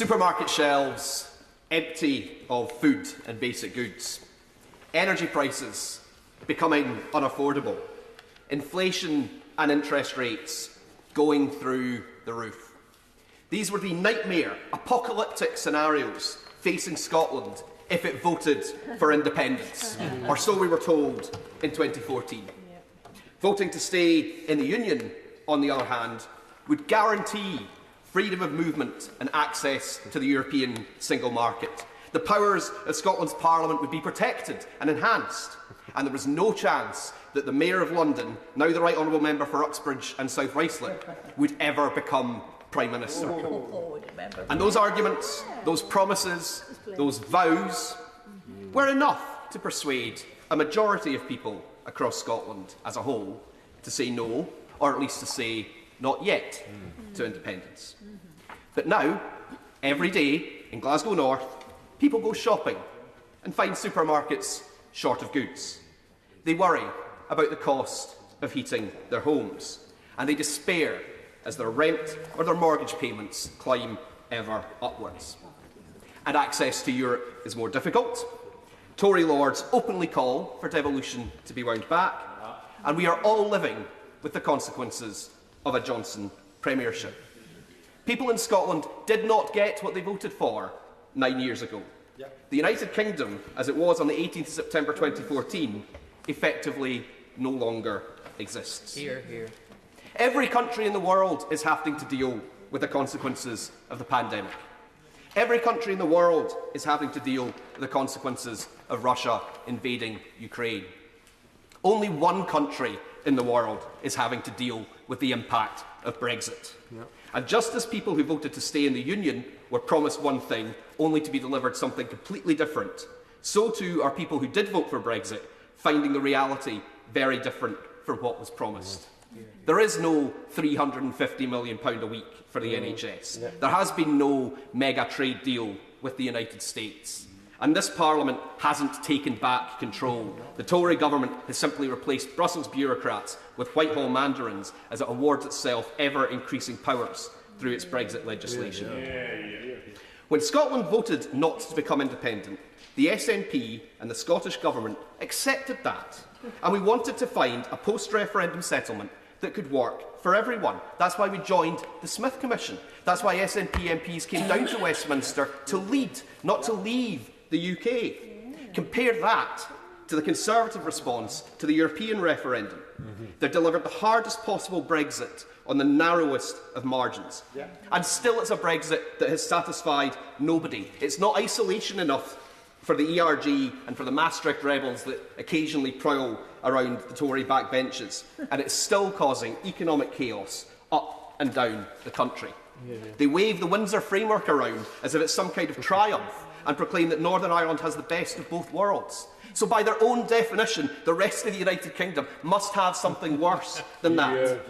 Supermarket shelves empty of food and basic goods. Energy prices becoming unaffordable. Inflation and interest rates going through the roof. These were the nightmare, apocalyptic scenarios facing Scotland if it voted for independence, or so we were told in 2014. Voting to stay in the Union, on the other hand, would guarantee freedom of movement and access to the European single market. The powers of Scotland's Parliament would be protected and enhanced, and there was no chance that the Mayor of London, now the Right Honourable Member for Uxbridge and South Ruislip, would ever become Prime Minister. And those arguments, those promises, those vows were enough to persuade a majority of people across Scotland as a whole to say no, or at least to say not yet to independence. But now, every day in Glasgow North, people go shopping and find supermarkets short of goods. They worry about the cost of heating their homes, and they despair as their rent or their mortgage payments climb ever upwards. And access to Europe is more difficult. Tory lords openly call for devolution to be wound back, and we are all living with the consequences of a Johnson premiership. People in Scotland did not get what they voted for 9 years ago. The United Kingdom, as it was on the 18th of September 2014, effectively no longer exists. Hear, hear. Every country in the world is having to deal with the consequences of the pandemic. Every country in the world is having to deal with the consequences of Russia invading Ukraine. Only one country in the world is having to deal with the impact of Brexit. And just as people who voted to stay in the Union were promised one thing, only to be delivered something completely different, so too are people who did vote for Brexit, finding the reality very different from what was promised. There is no £350 million a week for the NHS. There has been no mega trade deal with the United States. And this Parliament hasn't taken back control. The Tory government has simply replaced Brussels bureaucrats with Whitehall mandarins as it awards itself ever-increasing powers through its Brexit legislation. When Scotland voted not to become independent, the SNP and the Scottish Government accepted that, and we wanted to find a post-referendum settlement that could work for everyone. That's why we joined the Smith Commission. That's why SNP MPs came down to Westminster to lead, not to leave the UK. Compare that to the Conservative response to the European referendum. They delivered the hardest possible Brexit on the narrowest of margins. And still it's a Brexit that has satisfied nobody. It's not isolation enough for the ERG and for the Maastricht rebels that occasionally prowl around the Tory backbenches, and it's still causing economic chaos up and down the country. They wave the Windsor Framework around as if it's some kind of triumph and proclaim that Northern Ireland has the best of both worlds. So by their own definition, the rest of the United Kingdom must have something worse than that.